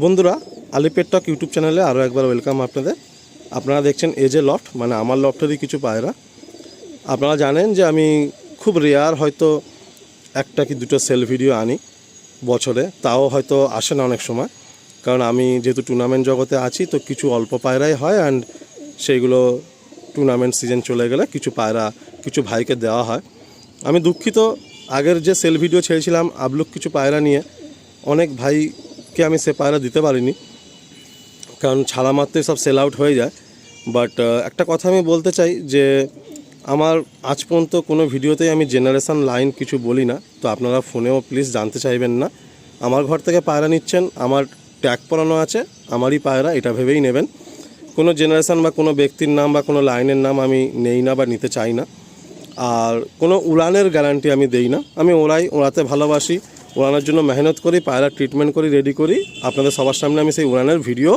বন্ধুরা, আলিপেট টক ইউটিউব চ্যানেলে আরও একবার ওয়েলকাম আপনাদের। আপনারা দেখছেন এজে লফট, মানে আমার লফটেরই কিছু পায়রা। আপনারা জানেন যে আমি খুব রেয়ার হয়তো একটা কি দুটো সেল ভিডিও আনি বছরে, তাও হয়তো আসে না অনেক সময়, কারণ আমি যেহেতু টুর্নামেন্ট জগতে আছি তো কিছু অল্প পায়রাই হয়, অ্যান্ড সেইগুলো টুর্নামেন্ট সিজন চলে গেলে কিছু পায়রা কিছু ভাইকে দেওয়া হয়। আমি দুঃখিত, আগের যে সেল ভিডিও ছেড়েছিলাম আবলুক কিছু পায়রা নিয়ে, অনেক ভাইকে আমি সে পায়রা দিতে পারিনি, কারণ ছাড়া মাত্রই সব সেল আউট হয়ে যায়। বাট একটা কথা আমি বলতে চাই যে আমার আজ পর্যন্ত কোনো ভিডিওতেই আমি জেনারেশান লাইন কিছু বলি না, তো আপনারা ফোনেও প্লিজ জানতে চাইবেন না। আমার ঘর থেকে পায়রা নিচ্ছেন, আমার ট্যাগ পরানো আছে, আমারই পায়রা, এটা ভেবেই নেবেন। কোনো জেনারেশান বা কোনো ব্যক্তির নাম বা কোনো লাইনের নাম আমি নেই না বা নিতে চাই না। আর কোনো উড়ানের গ্যারান্টি আমি দেই না। আমি ওড়াতে ভালোবাসি, উড়ানোর জন্য মেহনত করি, পায়রা ট্রিটমেন্ট করি, রেডি করি, আপনাদের সবার সামনে আমি সেই উড়ানের ভিডিও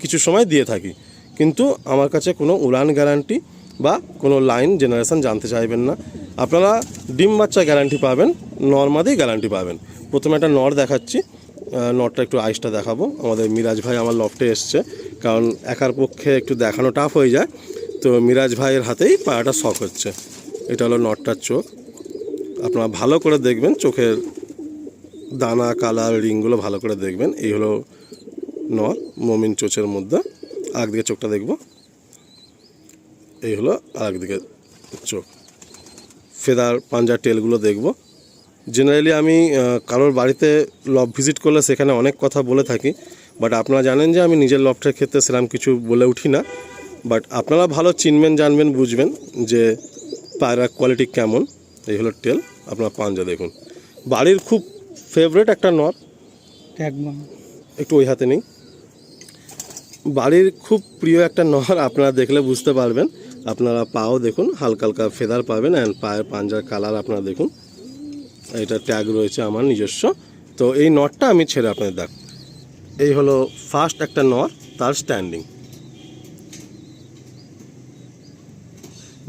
কিছু সময় দিয়ে থাকি। কিন্তু আমার কাছে কোনো উড়ান গ্যারান্টি বা কোনো লাইন জেনারেশান জানতে চাইবেন না। আপনারা ডিম বাচ্চা গ্যারান্টি পাবেন, নর্মাদি গ্যারান্টি পাবেন। প্রথমে একটা নর দেখাচ্ছি, নটটা একটু আইসটা দেখাবো। আমাদের মিরাজ ভাই আমার লফটে এসছে, কারণ একার পক্ষে একটু দেখানো টাফ হয়ে যায়, তো মিরাজ ভাইয়ের হাতেই পায়রাটা শখ হচ্ছে। এটা হলো নটটার চোখ, আপনারা ভালো করে দেখবেন, চোখের দানা কালার রিংগুলো ভালো করে দেখবেন। এই হলো নর, মমিন চোচের মধ্যে। আরেকদিকে চোখটা দেখব, এই হলো আরেকদিকে চোখ। ফেদার পাঞ্জার টেলগুলো দেখব। জেনারেলি আমি কারোর বাড়িতে লফট ভিজিট করলে সেখানে অনেক কথা বলে থাকি, বাট আপনারা জানেন যে আমি নিজের লফটের ক্ষেত্রে সেরকম কিছু বলে উঠি না। বাট আপনারা ভালো চিনবেন, জানবেন, বুঝবেন যে পায়রার কোয়ালিটি কেমন। এই হলো টেল, আপনার পাঞ্জা দেখুন। বাড়ির খুব ফেভারিট একটা নর, একটু ওই হাতে নেই, বাড়ির খুব প্রিয় একটা নর, আপনারা দেখলে বুঝতে পারবেন। আপনারা পাও দেখুন, হালকা হালকা ফেদার পাবেন, অ্যান্ড পায়ের পাঞ্জার কালার আপনারা দেখুন। এটা ট্যাগ রয়েছে আমার নিজস্ব। তো এই নটটা আমি ছেড়ে আপনাদের দেখ, এই হলো ফার্স্ট একটা নর, তার স্ট্যান্ডিং।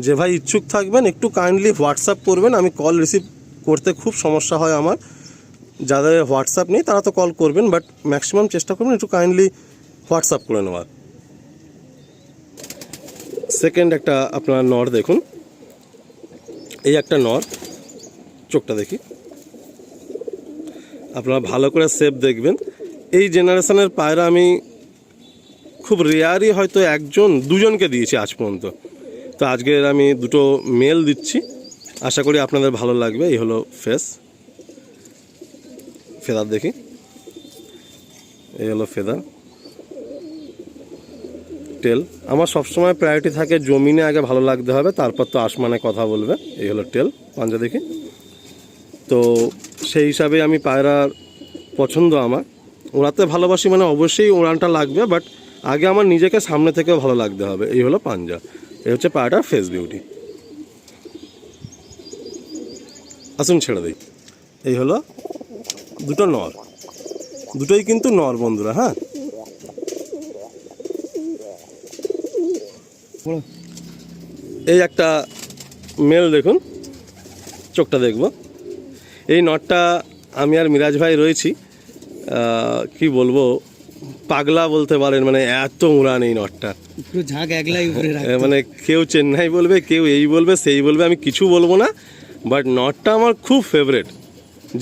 যে ভাই ইচ্ছুক থাকবেন একটু কাইন্ডলি হোয়াটসঅ্যাপ করবেন, আমি কল রিসিভ করতে খুব সমস্যা হয় আমার। যাদের হোয়াটসঅ্যাপ নেই তারা তো কল করবেন, বাট ম্যাক্সিমাম চেষ্টা করবেন একটু কাইন্ডলি হোয়াটসঅ্যাপ করে নেওয়ার। সেকেন্ড একটা আপনার নর দেখুন, এই একটা নর, চোখটা দেখি, আপনারা ভালো করে শেপ দেখবেন। এই জেনারেশনের পায়রা আমি খুব রেয়ারই হয়তো একজন দুজনকে দিয়েছি আজ পর্যন্ত, তো আজকের আমি দুটো মেল দিচ্ছি, আশা করি আপনাদের ভালো লাগবে। এই হলো ফেদার দেখি, এই হলো ফেদার। টেল আমার সবসময় প্রায়োরিটি থাকে, জমিনে আগে ভালো লাগতে হবে, তারপর তো আসমানে কথা বলবে। এই হলো টেল, পাঞ্জা দেখি। তো সেই হিসাবে আমি পায়রার পছন্দ, আমার ওড়াতে ভালোবাসি, মানে অবশ্যই ওড়ানটা লাগবে, বাট আগে আমার নিজেকে সামনে থেকেও ভালো লাগতে হবে। এই হলো পাঞ্জা, এই হচ্ছে পায়রাটার ফেস বিউটি। আসুন ছেড়ে দিই। এই হলো দুটো নর, দুটোই কিন্তু নর বন্ধুরা। হ্যাঁ, এই একটা মেল দেখুন, চোখটা দেখব। এই নটটা আমি আর মিরাজ ভাই রয়েছি, কি বলবো, পাগলা বলতে পারেন, মানে এত উড়ান এই নটটা, মানে কেউ চেন্নাই বলবে, কেউ এই বলবে, সেই বলবে, আমি কিছু বলবো না, বাট নটটা আমার খুব ফেভারেট।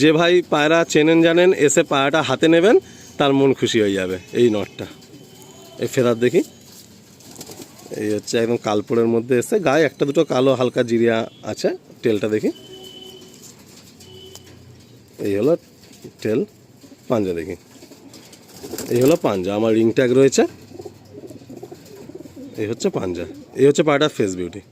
যে ভাই পায়রা চেনেন জানেন, এসে পায়রাটা হাতে নেবেন, তার মন খুশি হয়ে যাবে। এই নটটা, এই ফেদার দেখি, এই হচ্ছে একদম কালপোড়ের মধ্যে এসে, গায়ে একটা দুটো কালো হালকা জিরিয়া আছে। টেলটা দেখি, এই হলো টেল, পাঞ্জা দেখি, এই হলো পাঞ্জা, আমার রিং ট্যাগ রয়েছে। এই হচ্ছে পাঞ্জা, এই হচ্ছে পায়রাটার ফেস বিউটি।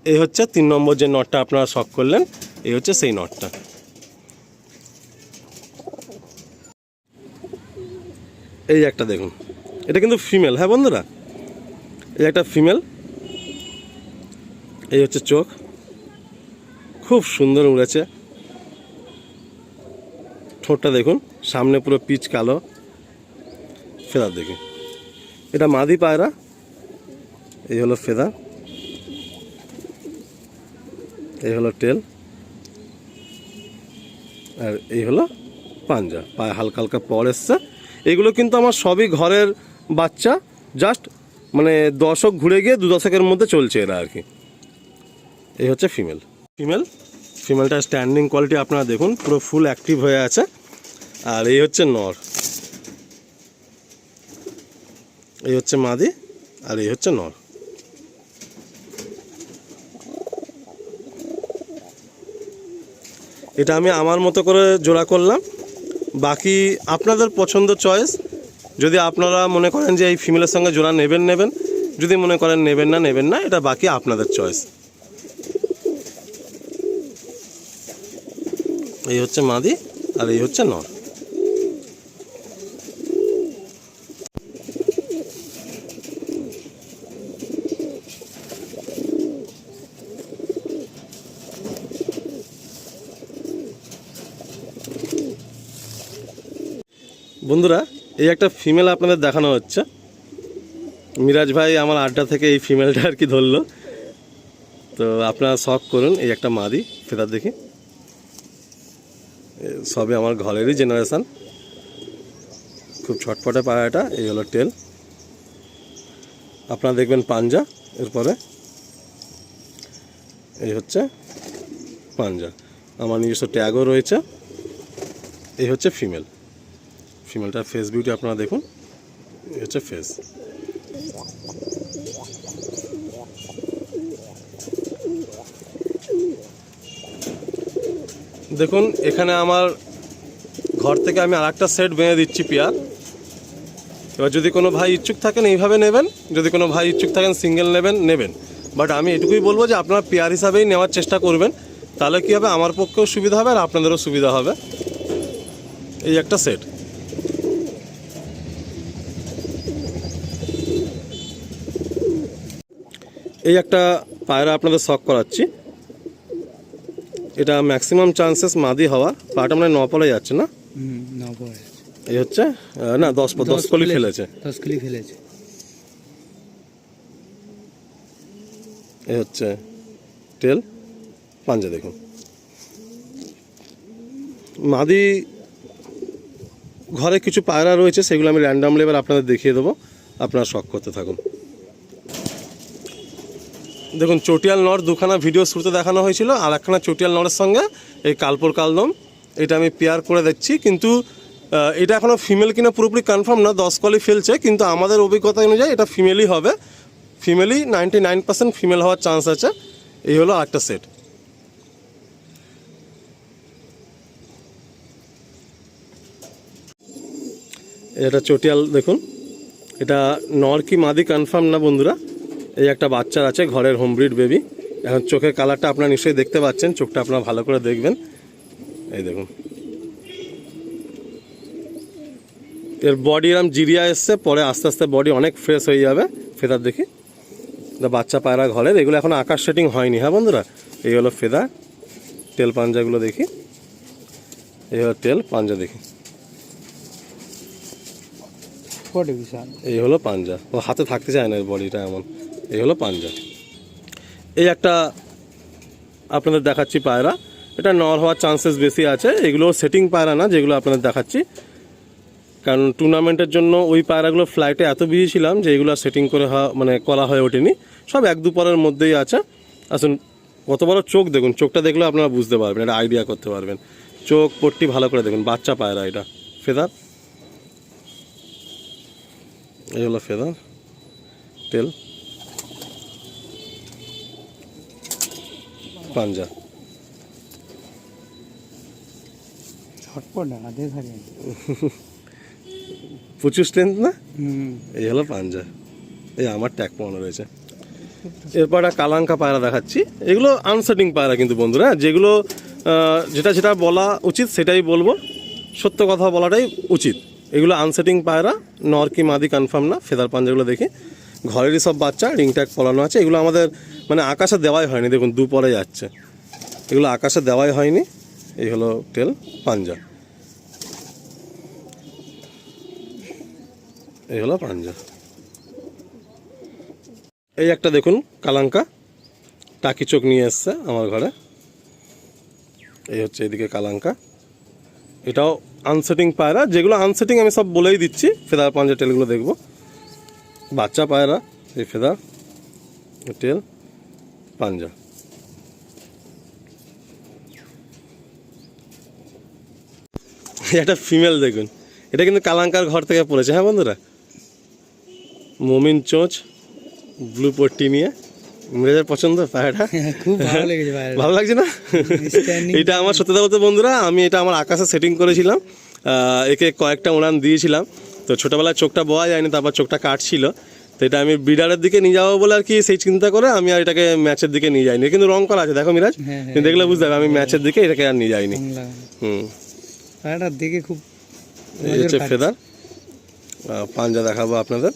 এই হচ্ছে 3 নম্বর যে নটটা আপনারা শখ করলেন, এই হচ্ছে সেই নটটা। এই একটা দেখুন, এটা কিন্তু ফিমেল। হ্যাঁ বন্ধুরা, এই একটা ফিমেল। এই হচ্ছে চোখ, খুব সুন্দর উড়েছে। ঠোঁটটা দেখুন, সামনে পুরো পিচ কালো। ফেদার দেখি, এটা মাদি পায়রা। এই হলো ফেদার, এই হলো টেল, আর এই হলো পাঞ্জা, পায়ে হালকা হালকা পর এসছে। এগুলো কিন্তু আমার সবই ঘরের বাচ্চা, জাস্ট মানে দশক ঘুরে গিয়ে 2 দশকের মধ্যে চলছে এরা আর কি। এই হচ্ছে ফিমেলটা স্ট্যান্ডিং কোয়ালিটি আপনারা দেখুন, পুরো ফুল অ্যাক্টিভ হয়ে আছে। আর এই হচ্ছে নর, এই হচ্ছে মাদি, আর এই হচ্ছে নর। এটা আমি আমার মতো করে জোড়া করলাম, বাকি আপনাদের পছন্দ চয়েস। যদি আপনারা মনে করেন যে এই ফিমেলের সঙ্গে জোড়া নেবেন, যদি মনে করেন নেবেন না, এটা বাকি আপনাদের চয়েস। এই হচ্ছে মাদি আর এই হচ্ছে নর। বন্ধুরা, এই একটা ফিমেল আপনাদের দেখানো হচ্ছে। মিরাজ ভাই আমার আড্ডা থেকে এই ফিমেলটা আর কি ধরলো, তো আপনারা শখ করুন। এই একটা মাদি ফেদার দেখি, সবে আমার ঘরেরই জেনারেশান, খুব ছটপটে পায়রাটা। এই হলো টেল, আপনারা দেখবেন পাঞ্জা, এরপরে এই হচ্ছে পাঞ্জা, আমার নিজস্ব ট্যাগও রয়েছে। এই হচ্ছে ফিমেলটার ফেস বিউটি আপনারা দেখুন, এই হচ্ছে ফেস। দেখুন এখানে আমার ঘর থেকে আমি আরেকটা সেট বেঁধে দিচ্ছি পেয়ার। এবার যদি কোনো ভাই ইচ্ছুক থাকেন এইভাবে নেবেন, যদি কোনো ভাই ইচ্ছুক থাকেন সিঙ্গেল নেবেন। বাট আমি এটুকুই বলবো যে আপনারা পেয়ার হিসাবেই নেওয়ার চেষ্টা করবেন, তাহলে কী হবে, আমার পক্ষেও সুবিধা হবে আর আপনাদেরও সুবিধা হবে। এই একটা সেট। এই একটা পায়রা আপনাদের শখ করাচ্ছি, এটা ম্যাক্সিমাম চান্সেস মাদি হওয়ার। পাটা মানে 9 পলে যাচ্ছে না, এই হচ্ছে না 10 কলি ফেলেছে। এই হচ্ছে টেল, পাঞ্জা দেখুন। মাদি ঘরে কিছু পায়রা রয়েছে, সেগুলো আমি র্যান্ডাম লেভেল আপনাদের দেখিয়ে দেবো, আপনারা শখ করতে থাকুন। দেখুন চটিয়াল নর দুখানা ভিডিও শুরুতে দেখানো হয়েছিল, আর একখানা চটিয়াল নরের সঙ্গে এই কালপুর কালদম, এটা আমি পেয়ার করে দিচ্ছি। কিন্তু এটা এখনও ফিমেল কিনা পুরোপুরি কনফার্ম না, 10 কলি ফেলছে, কিন্তু আমাদের অভিজ্ঞতা অনুযায়ী এটা ফিমেলই হবে। ফিমেলই 99% ফিমেল হওয়ার চান্স আছে। এই হলো আরেকটা সেট। এটা চটিয়াল দেখুন, এটা নর কি মাদি কনফার্ম না বন্ধুরা। এই একটা বাচ্চা আছে, ঘরের হোমব্রিড বেবি। এখন চোখের কালারটা আপনারা নিশ্চয়ই দেখতে পাচ্ছেন, চোখটা আপনারা ভালো করে দেখবেন। এই দেখুন, এর বডি এরম জিরিয়া এসছে, পরে আস্তে আস্তে বডি অনেক ফ্রেশ হয়ে যাবে। ফেদার দেখি, বাচ্চা পায়রা ঘরের, এগুলো এখন আকাশ সেটিং হয়নি। হ্যাঁ বন্ধুরা, এই হলো ফেদার। টেল পাঞ্জাগুলো দেখি, এই হলো টেল পাঞ্জা দেখি, এই হলো পাঞ্জা। ও হাতে থাকতে চায় না, এর বডিটা এমন। এই হলো পাঞ্জা। এই একটা আপনাদের দেখাচ্ছি পায়রা, এটা নর হওয়ার চান্সেস বেশি আছে। এগুলো সেটিং পায়রা না যেগুলো আপনাদের দেখাচ্ছি, কারণ টুর্নামেন্টের জন্য ওই পায়রাগুলো ফ্লাইটে এত বিজি ছিলাম যে এগুলো সেটিং করে মানে করা হয়ে ওঠেনি। সব 1-2 পরের মধ্যেই আছে। আসুন, কত বড় চোখ দেখুন, চোখটা দেখলে আপনারা বুঝতে পারবেন, এটা আইডিয়া করতে পারবেন। চোখ পট্টি ভালো করে দেখুন, বাচ্চা পায়রা এটা। ফেদার, এই হলো ফেদার, টেল, পাঞ্জা। প্রচুর স্ট্রেংথ না। এই হলো পাঞ্জা। এই আমার ট্যাগ পাওয়ানো রয়েছে। এরপর একটা কালাঙ্কা পায়রা দেখাচ্ছি। এগুলো আনসেটিং পায়রা কিন্তু বন্ধুরা, যেগুলো যেটা বলা উচিত সেটাই বলবো, সত্য কথা বলাটাই উচিত। এগুলো আনসেটিং পায়রা, নর কি মাদি কনফার্ম না। ফেদার পাঞ্জাগুলো দেখি, ঘরেরই সব বাচ্চা, রিং ট্যাগ পলানো আছে। এগুলো আমাদের মানে আকাশে দেওয়াই হয়নি, দেখুন 2 পরে যাচ্ছে, এগুলো আকাশে দেওয়াই হয়নি। এই হলো টেল পাঞ্জা, এই হলো পাঞ্জা। এই একটা দেখুন কালাঙ্কা, টাকি চোখ নিয়ে এসছে আমার ঘরে। এই হচ্ছে এদিকে কালাঙ্কা, এটাও আনসেটিং পায়রা, যেগুলো আনসেটিং আমি সব বলেই দিচ্ছি। ফেদার পাঞ্জা টেলগুলো দেখবো। বাচ্চা পায়রা, এই ফেদার টেল পাঞ্জা। একটা ফিমেল দেখুন, এটা কিন্তু কালাঙ্কার ঘর থেকে পড়েছে। হ্যাঁ বন্ধুরা, মমিন চোঁচ, ব্লু পট্টি নিয়ে। মেয়েদের পছন্দ পায়রাটা, খুব ভালো লেগেছে পায়রাটা। ভালো লাগছে না? এটা আমার সত্যি কথা বলতে বন্ধুরা, আমি এটা আমার আকাশে সেটিং করেছিলাম। একে কয়েকটা উড়ান দিয়েছিলাম, তো ছোটোবেলায় চোখটা বোয়া যায়নি, তারপর চোখটা কাটছিল। তো এটা আমি ব্রিডারের দিকে নিয়ে যাবো বলে আর কি সেই চিন্তা করে আমি আর এটাকে ম্যাচের দিকে নিয়ে যাইনি। কিন্তু রং করা আছে, দেখো মিরাজ, তুমি দেখলে বুঝতে পারবে আমি ম্যাচের দিকে এটাকে আর নিয়ে যাইনি। পায়রাটা দেখে খুব এই হচ্ছে ফেদার পাঞ্জা দেখাবো আপনাদের।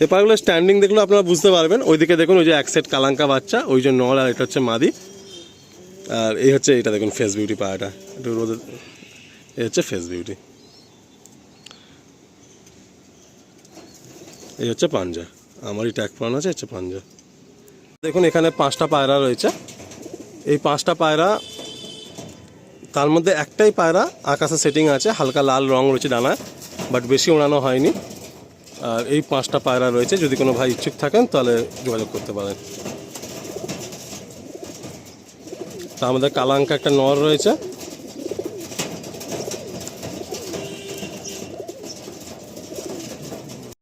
এই পায়রাগুলো স্ট্যান্ডিং দেখলে আপনারা বুঝতে পারবেন। ওইদিকে দেখুন, ওই যে এক সেট কালাঙ্কা বাচ্চা, ওই যে নর, আর এটা হচ্ছে মাদি। আর এই হচ্ছে এটা দেখুন ফেস বিউটি পায়রাটা, একটু রোদে, এই হচ্ছে ফেস বিউটি। এই হচ্ছে পাঞ্জা, আমারই ট্যাগ পরানো আছে, হচ্ছে পাঞ্জা। দেখুন এখানে 5টা পায়রা রয়েছে। এই 5টা পায়রা, তার মধ্যে একটাই পায়রা আকাশে সেটিং আছে, হালকা লাল রং রয়েছে ডানায়, বাট বেশি ওড়ানো হয়নি। আর এই 5টা পায়রা রয়েছে, যদি কোনো ভাই ইচ্ছুক থাকেন তাহলে যোগাযোগ করতে পারেন। তার মধ্যে কালাঙ্কা একটা নর রয়েছে,